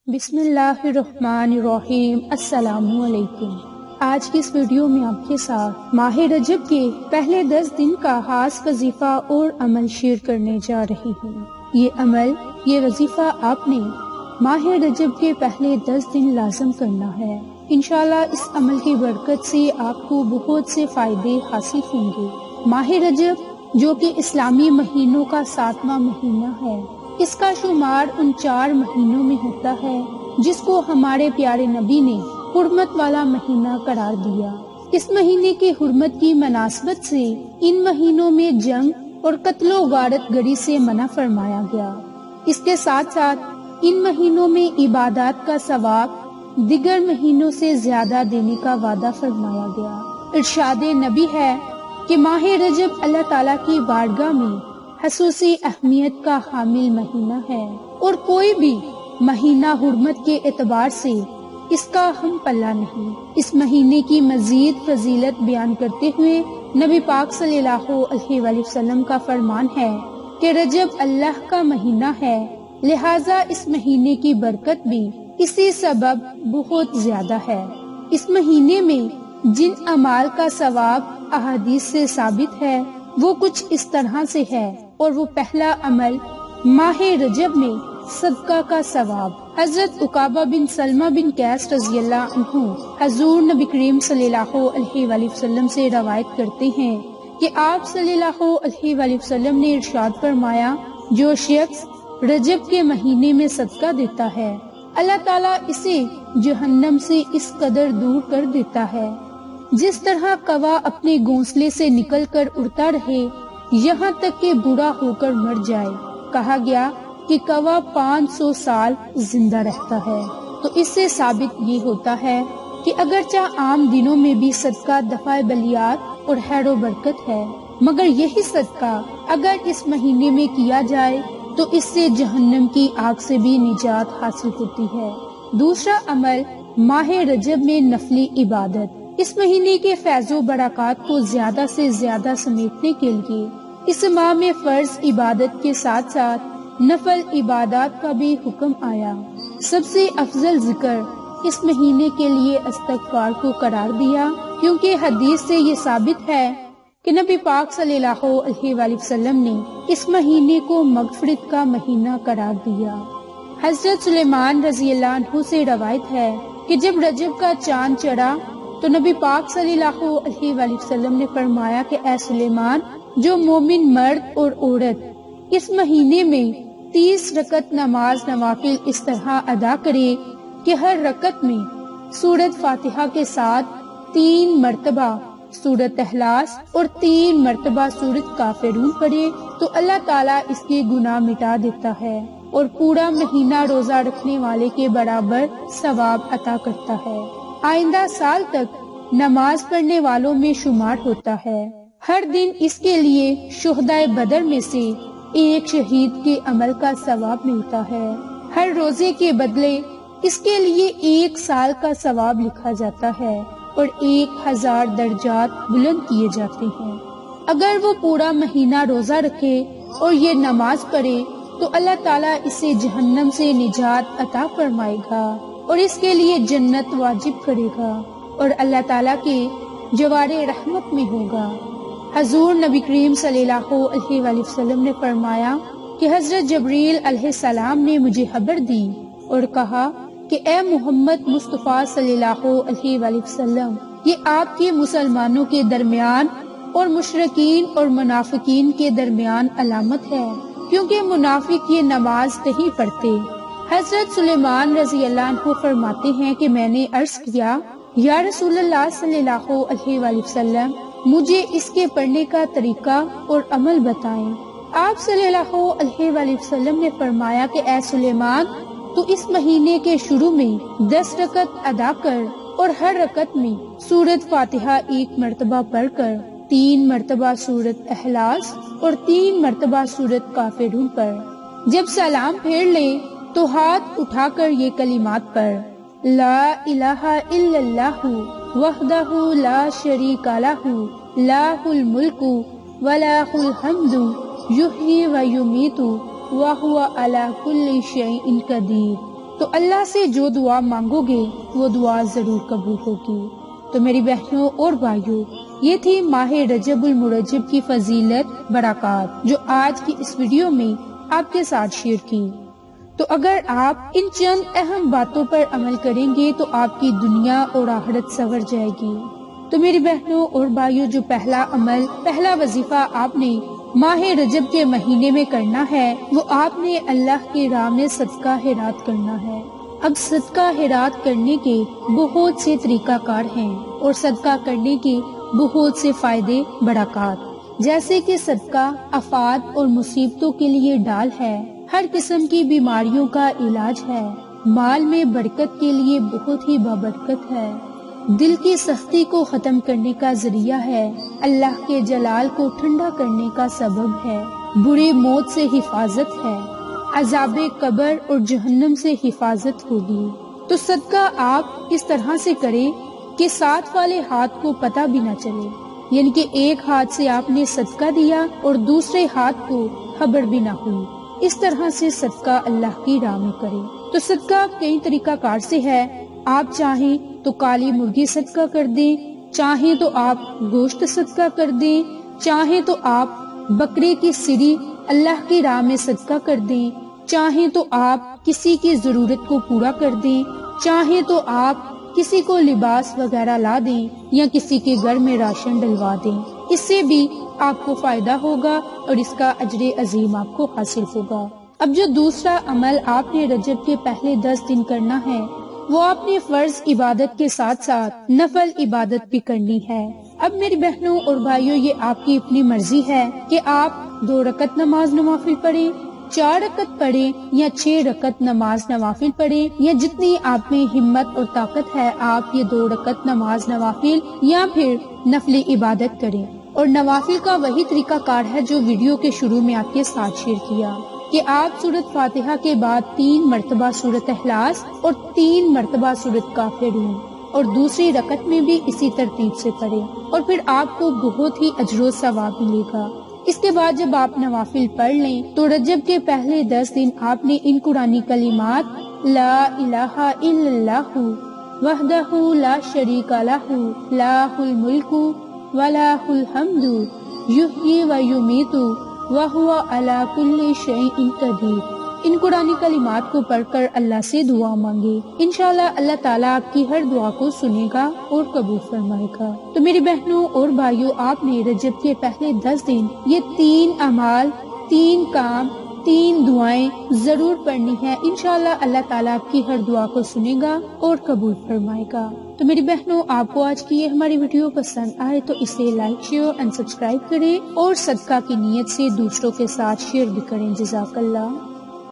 بسم اللہ الرحمن الرحیم۔ السلام علیکم۔ آج کی اس ویڈیو میں آپ کے ساتھ ماہ رجب کے پہلے 10 دن کا خاص وظیفہ اور عمل شیئر کرنے جا رہی ہوں۔ یہ وظیفہ آپ نے ماہ رجب کے پہلے 10 دن لازم کرنا ہے۔ انشاءاللہ اس عمل کی برکت سے آپ کو بہت سے فائدے حاصل ہوں گے۔ ماہ رجب جو کہ اسلامی مہینوں کا 7واں مہینہ ہے، اس کا شمار ان 4 مہینوں میں ہوتا ہے جس کو ہمارے پیارے نبی نے حرمت والا مہینہ قرار دیا۔ اس مہینے کی حرمت کی مناسبت سے ان مہینوں میں جنگ اور قتل و غارت گری سے منع فرمایا گیا۔ اس کے ساتھ ساتھ ان مہینوں میں عبادات کا ثواب دیگر مہینوں سے زیادہ دینے کا وعدہ فرمایا گیا۔ ارشاد نبی ہے کہ ماہ رجب اللہ تعالیٰ کی بارگاہ میں خصوصی اہمیت کا حامل مہینہ ہے اور کوئی بھی مہینہ حرمت کے اعتبار سے اس کا ہم پلہ نہیں۔ اس مہینے کی مزید فضیلت بیان کرتے ہوئے نبی پاک صلی اللہ علیہ وآلہ وسلم کا فرمان ہے کہ رجب اللہ کا مہینہ ہے، لہٰذا اس مہینے کی برکت بھی اسی سبب بہت زیادہ ہے۔ اس مہینے میں جن اعمال کا ثواب احادیث سے ثابت ہے وہ کچھ اس طرح سے ہے، اور وہ پہلا عمل ماہ رجب میں صدقہ کا ثواب۔ حضرت عقابہ بن سلمہ بن قیس رضی اللہ عنہ حضور نبی کریم صلی اللہ علیہ وآلہ وسلم سے روایت کرتے ہیں کہ آپ صلی اللہ علیہ وآلہ وسلم نے ارشاد فرمایا، جو شخص رجب کے مہینے میں صدقہ دیتا ہے اللہ تعالیٰ اسے جہنم سے اس قدر دور کر دیتا ہے جس طرح کوا اپنے گھونسلے سے نکل کر اڑتا رہے یہاں تک کہ بوڑھا ہو کر مر جائے۔ کہا گیا کہ کوا 500 سال زندہ رہتا ہے۔ تو اس سے ثابت یہ ہوتا ہے کہ اگرچہ عام دنوں میں بھی صدقہ دفع بلیات اور خیر و برکت ہے، مگر یہی صدقہ اگر اس مہینے میں کیا جائے تو اس سے جہنم کی آگ سے بھی نجات حاصل ہوتی ہے۔ دوسرا عمل ماہ رجب میں نفلی عبادت۔ اس مہینے کے فیض و برکات کو زیادہ سے زیادہ سمیٹنے کے لیے اس ماہ میں فرض عبادت کے ساتھ ساتھ نفل عبادات کا بھی حکم آیا۔ سب سے افضل ذکر اس مہینے کے لیے استغفار کو قرار دیا، کیونکہ حدیث سے یہ ثابت ہے کہ نبی پاک صلی اللہ علیہ وآلہ وسلم نے اس مہینے کو مغفرت کا مہینہ قرار دیا۔ حضرت سلیمان رضی اللہ عنہ سے روایت ہے کہ جب رجب کا چاند چڑھا تو نبی پاک صلی اللہ علیہ وآلہ وسلم نے فرمایا کہ اے سلیمان، جو مومن مرد اور عورت اس مہینے میں 30 رکعت نماز نوافل اس طرح ادا کرے کہ ہر رکعت میں سورۃ فاتحہ کے ساتھ 3 مرتبہ سورۃ اخلاص اور 3 مرتبہ سورۃ کافرون پڑھے تو اللہ تعالیٰ اس کے گناہ مٹا دیتا ہے اور پورا مہینہ روزہ رکھنے والے کے برابر ثواب عطا کرتا ہے۔ آئندہ سال تک نماز پڑھنے والوں میں شمار ہوتا ہے۔ ہر دن اس کے لیے شہدائے بدر میں سے ایک شہید کے عمل کا ثواب ملتا ہے۔ ہر روزے کے بدلے اس کے لیے 1 سال کا ثواب لکھا جاتا ہے اور 1000 درجات بلند کیے جاتے ہیں۔ اگر وہ پورا مہینہ روزہ رکھے اور یہ نماز پڑھے تو اللہ تعالیٰ اسے جہنم سے نجات عطا فرمائے گا اور اس کے لیے جنت واجب کرے گا اور اللہ تعالیٰ کے جوار رحمت میں ہوگا۔ حضور نبی کریم صلی اللہ علیہ وآلہ وسلم نے فرمایا کہ حضرت جبریل علیہ السلام نے مجھے خبر دی اور کہا کہ اے محمد مصطفیٰ صلی اللہ علیہ وآلہ وسلم، یہ آپ کے مسلمانوں کے درمیان اور مشرکین اور منافقین کے درمیان علامت ہے، کیونکہ منافق یہ نماز نہیں پڑھتے۔ حضرت سلیمان رضی اللہ عنہ فرماتے ہیں کہ میں نے عرض کیا، یا رسول اللہ صلی اللہ علیہ وآلہ وسلم، مجھے اس کے پڑھنے کا طریقہ اور عمل بتائیں۔ آپ صلی اللہ علیہ وآلہ وسلم نے فرمایا کہ اے سلیمان، تو اس مہینے کے شروع میں 10 رکعت ادا کر اور ہر رکعت میں سورۃ فاتحہ 1 مرتبہ پڑھ کر 3 مرتبہ سورۃ اخلاص اور 3 مرتبہ سورۃ کافرون پڑھ۔ جب سلام پھیر لے تو ہاتھ اٹھا کر یہ کلمات پڑھ، لا الہ الا اللہ وحدہ لا شریک لہ لہ الملک ولہ الحمد یحیی و یمیت وہو علی کل شیء قدیر۔ تو اللہ سے جو دعا مانگو گے وہ دعا ضرور قبول ہوگی۔ تو میری بہنوں اور بھائیوں، یہ تھی ماہ رجب المرجب کی فضیلت برکات جو آج کی اس ویڈیو میں آپ کے ساتھ شیئر کی۔ تو اگر آپ ان چند اہم باتوں پر عمل کریں گے تو آپ کی دنیا اور آخرت سنور جائے گی۔ تو میری بہنوں اور بھائیوں، جو پہلا عمل، پہلا وظیفہ آپ نے ماہ رجب کے مہینے میں کرنا ہے وہ آپ نے اللہ کی راہ میں صدقہ خیرات کرنا ہے۔ اب صدقہ خیرات کرنے کے بہت سے طریقہ کار ہیں اور صدقہ کرنے کے بہت سے فائدے برکات، جیسے کہ صدقہ آفات اور مصیبتوں کے لیے ڈال ہے، ہر قسم کی بیماریوں کا علاج ہے، مال میں برکت کے لیے بہت ہی بابرکت ہے، دل کی سختی کو ختم کرنے کا ذریعہ ہے، اللہ کے جلال کو ٹھنڈا کرنے کا سبب ہے، بری موت سے حفاظت ہے، عذاب قبر اور جہنم سے حفاظت ہوگی۔ تو صدقہ آپ اس طرح سے کریں کہ ساتھ والے ہاتھ کو پتہ بھی نہ چلے، یعنی کہ ایک ہاتھ سے آپ نے صدقہ دیا اور دوسرے ہاتھ کو خبر بھی نہ ہوئی، اس طرح سے صدقہ اللہ کی راہ میں کریں۔ تو صدقہ کئی طریقہ کار سے ہے، آپ چاہیں تو کالی مرغی صدقہ کر دیں، چاہیں تو آپ گوشت صدقہ کر دیں، چاہیں تو آپ بکرے کی سری اللہ کی راہ میں صدقہ کر دیں، چاہیں تو آپ کسی کی ضرورت کو پورا کر دیں، چاہیں تو آپ کسی کو لباس وغیرہ لا دیں یا کسی کے گھر میں راشن ڈلوا دیں، اس سے بھی آپ کو فائدہ ہوگا اور اس کا اجر عظیم آپ کو حاصل ہوگا۔ اب جو دوسرا عمل آپ نے رجب کے پہلے 10 دن کرنا ہے وہ آپ نے فرض عبادت کے ساتھ ساتھ نفل عبادت بھی کرنی ہے۔ اب میری بہنوں اور بھائیوں، یہ آپ کی اپنی مرضی ہے کہ آپ 2 رکعت نماز نوافل پڑھیں، 4 رکعت پڑھیں یا 6 رکعت نماز نوافل پڑھیں، یا جتنی آپ میں ہمت اور طاقت ہے آپ یہ 2 رکعت نماز نوافل یا پھر نفلی عبادت کریں۔ اور نوافل کا وہی طریقہ کار ہے جو ویڈیو کے شروع میں آپ کے ساتھ شیئر کیا کہ آپ سورۃ فاتحہ کے بعد 3 مرتبہ سورۃ اخلاص اور 3 مرتبہ سورۃ کافرون، اور دوسری رکعت میں بھی اسی ترتیب سے پڑھیں، اور پھر آپ کو بہت ہی اجر و ثواب ملے گا۔ اس کے بعد جب آپ نوافل پڑھ لیں تو رجب کے پہلے 10 دن آپ نے ان قرآنی کلمات لا الہ الا اللہ وحدہ لا شریک لہ لہ الملک ولہ الحمد یحیی و یمیت وہو علی کل شیء قدیر، ان قرآنی کلمات کو پڑھ کر اللہ سے دعا مانگے، انشاءاللہ اللہ تعالیٰ آپ کی ہر دعا کو سنے گا اور قبول فرمائے گا۔ تو میری بہنوں اور بھائیوں، آپ نے رجب کے پہلے 10 دن یہ 3 اعمال، 3 کام، 3 دعائیں ضرور پڑھنی ہے، انشاءاللہ اللہ تعالیٰ آپ کی ہر دعا کو سنے گا اور قبول فرمائے گا۔ تو میری بہنوں، آپ کو آج کی یہ ہماری ویڈیو پسند آئے تو اسے لائک، شیئر اینڈ سبسکرائب کریں اور صدقہ کی نیت سے دوسروں کے ساتھ شیئر بھی کریں۔ جزاک اللہ۔